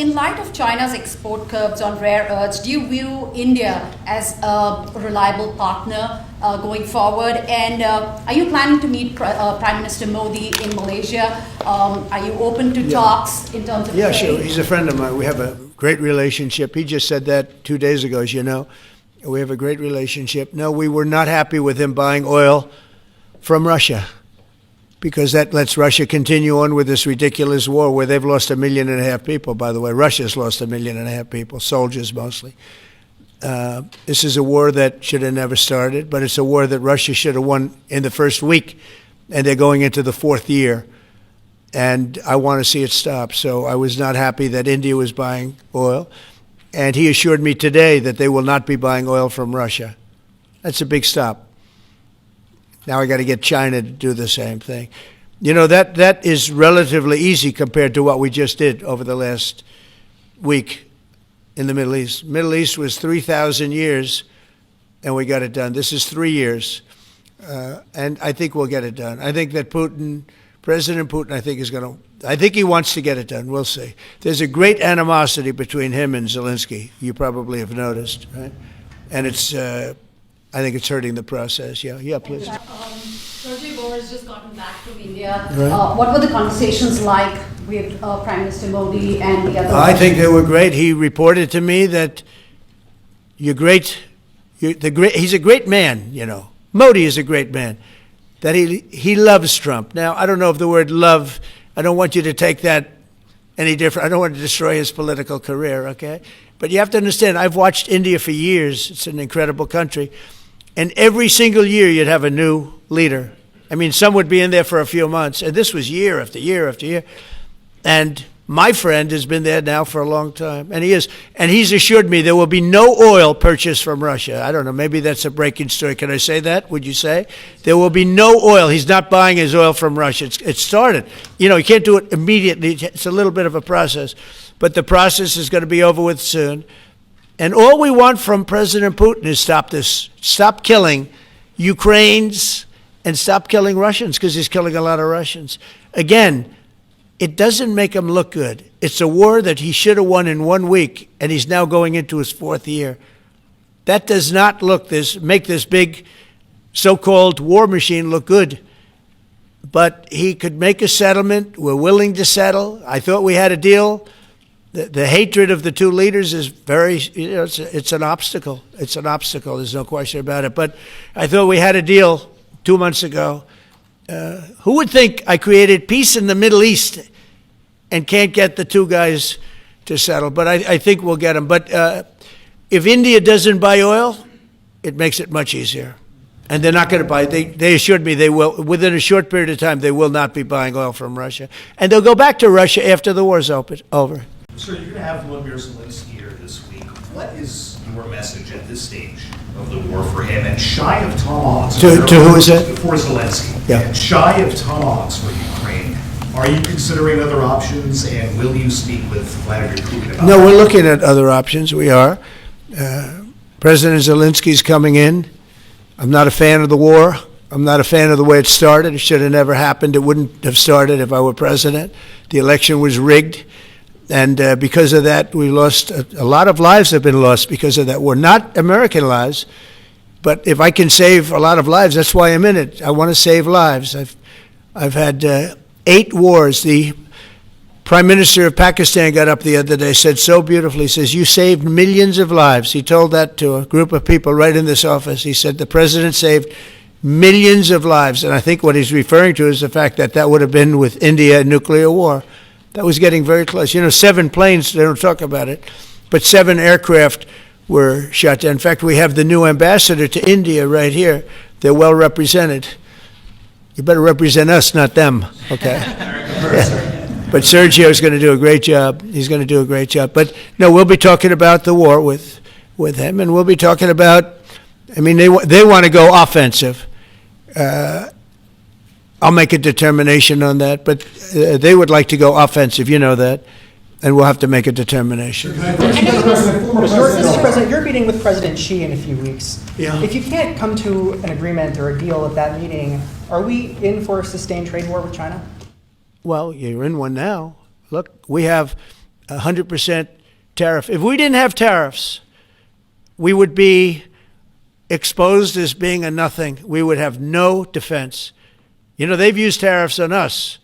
In light of China's export curbs on rare earths, do you view India as a reliable partner going forward? And are you planning to meet Prime Minister Modi in Malaysia? Are you open to talks in terms of trade? Sure. He's a friend of mine. We have a great relationship. He just said that 2 days ago, as you know. We have a great relationship. No, we were not happy with him buying oil from Russia, because that lets Russia continue on with this ridiculous war where they've lost 1.5 million people, by the way. Russia's lost 1.5 million people, soldiers mostly. This is a war that should have never started, but it's a war that Russia should have won in the first week, and they're going into the 4th year. And I want to see it stop. So I was not happy that India was buying oil. And he assured me today that they will not be buying oil from Russia. That's a big stop. Now I got to get China to do the same thing. You know, that is relatively easy compared to what we just did over the last week in the Middle East. Middle East was 3,000 years, and we got it done. This is 3 years, and I think we'll get it done. I think that President Putin, I think he wants to get it done. We'll see. There's a great animosity between him and Zelensky. You probably have noticed, right? And I think it's hurting the process. Yeah, please. Sergey has just gotten back from India. Right. What were the conversations like with Prime Minister Modi and the other? I think they were great. He reported to me that he's a great man, you know. Modi is a great man. That he loves Trump. Now, I don't know if the word love, I don't want you to take that any different. I don't want to destroy his political career, okay? But you have to understand, I've watched India for years. It's an incredible country. And every single year you'd have a new leader. I mean, some would be in there for a few months. And this was year after year after year. And my friend has been there now for a long time. And he's assured me there will be no oil purchased from Russia. I don't know, maybe that's a breaking story. Can I say that? Would you say? There will be no oil. He's not buying his oil from Russia. It started. You know, you can't do it immediately. It's a little bit of a process. But the process is going to be over with soon. And all we want from President Putin is stop this. Stop killing Ukrainians and stop killing Russians, because he's killing a lot of Russians. Again, it doesn't make him look good. It's a war that he should have won in 1 week, and he's now going into his 4th year. That does not make this big so-called war machine look good. But he could make a settlement. We're willing to settle. I thought we had a deal. The hatred of the two leaders is it's an obstacle. It's an obstacle. There's no question about it. But I thought we had a deal 2 months ago. Who would think I created peace in the Middle East and can't get the two guys to settle? But I think we'll get them. But if India doesn't buy oil, it makes it much easier. And they're not going to buy. They assured me they will. Within a short period of time, they will not be buying oil from Russia. And they'll go back to Russia after the war's over. Sir, you're going to have Vladimir Zelensky here this week. What is your message at this stage of the war for him? And shy of tomahawks. To who is it? For Zelensky. Yeah. And shy of tomahawks for Ukraine. Are you considering other options, and will you speak with Vladimir Putin about No, that? we're looking at other options. We are. President Zelensky's coming in. I'm not a fan of the war. I'm not a fan of the way it started. It should have never happened. It wouldn't have started if I were president. The election was rigged. And because of that, we lost a lot of lives have been lost because of that war. Not American lives, but if I can save a lot of lives, that's why I'm in it. I want to save lives. I've had 8 wars. The Prime Minister of Pakistan got up the other day, said so beautifully, he says, you saved millions of lives. He told that to a group of people right in this office. He said the president saved millions of lives. And I think what he's referring to is the fact that that would have been with India a nuclear war. That was getting very close. You know, 7 planes, they don't talk about it, but 7 aircraft were shot down. In fact, we have the new ambassador to India right here. They're well represented. You better represent us, not them, okay? But Sergio's going to do a great job. He's going to do a great job. But no, we'll be talking about the war with him, and we'll be talking about, I mean, they want to go offensive. I'll make a determination on that, but they would like to go offensive, you know that, and we'll have to make a determination. Mr. President, you're meeting with President Xi in a few weeks. Yeah. If you can't come to an agreement or a deal at that meeting, are we in for a sustained trade war with China? Well, you're in one now. Look, we have 100% tariff. If we didn't have tariffs, we would be exposed as being a nothing. We would have no defense. You know, they've used tariffs on us,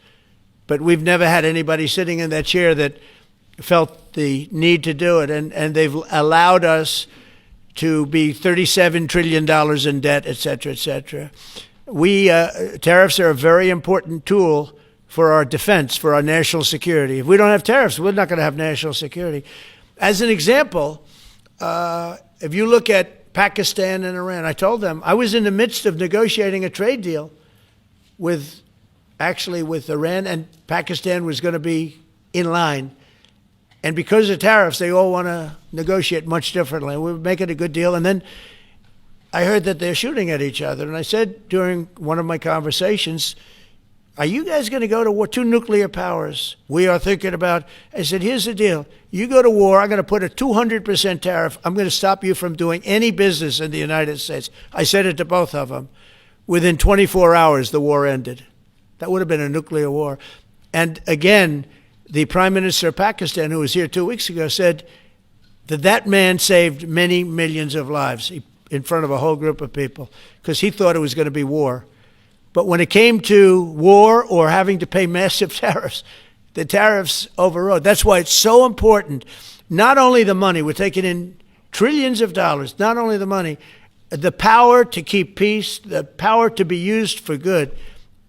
but we've never had anybody sitting in that chair that felt the need to do it. And they've allowed us to be $37 trillion in debt, et cetera, et cetera. Tariffs are a very important tool for our defense, for our national security. If we don't have tariffs, we're not going to have national security. As an example, if you look at Pakistan and Iran, I told them I was in the midst of negotiating a trade deal with Iran, and Pakistan was going to be in line. And because of tariffs, they all want to negotiate much differently. We were making a good deal. And then I heard that they're shooting at each other. And I said during one of my conversations, are you guys going to go to war? Two nuclear powers. We are thinking about, I said, here's the deal. You go to war, I'm going to put a 200% tariff. I'm going to stop you from doing any business in the United States. I said it to both of them. Within 24 hours, the war ended. That would have been a nuclear war. And again, the Prime Minister of Pakistan, who was here 2 weeks ago, said that that man saved many millions of lives in front of a whole group of people because he thought it was going to be war. But when it came to war or having to pay massive tariffs, the tariffs overrode. That's why it's so important. Not only the money, we're taking in trillions of dollars, not only the money, the power to keep peace, the power to be used for good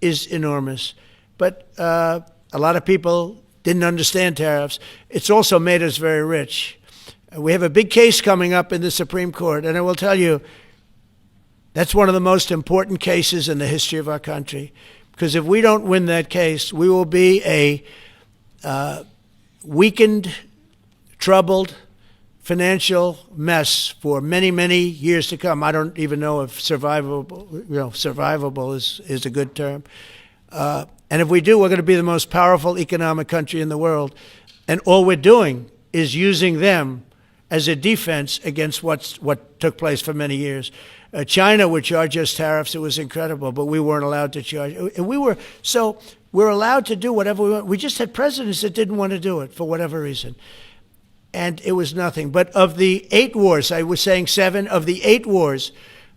is enormous. But a lot of people didn't understand tariffs. It's also made us very rich. We have a big case coming up in the Supreme Court, and I will tell you, that's one of the most important cases in the history of our country. Because if we don't win that case, we will be a weakened, troubled, financial mess for many, many years to come. I don't even know if survivable is a good term. And if we do, we're going to be the most powerful economic country in the world. And all we're doing is using them as a defense against what took place for many years. China would charge us tariffs. It was incredible, but we weren't allowed to charge. And we're allowed to do whatever we want. We just had presidents that didn't want to do it for whatever reason. And it was nothing. But of the 8 wars, I was saying 7, of the 8 wars,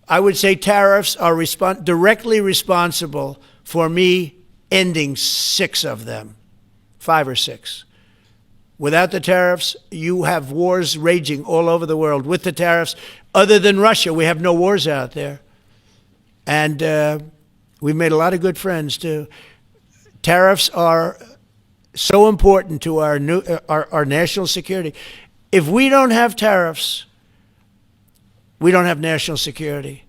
I would say tariffs are directly responsible for me ending 6 of them, 5 or 6. Without the tariffs, you have wars raging all over the world. With the tariffs, other than Russia, we have no wars out there. And we've made a lot of good friends, too. Tariffs are so important to our national security. If we don't have tariffs, we don't have national security.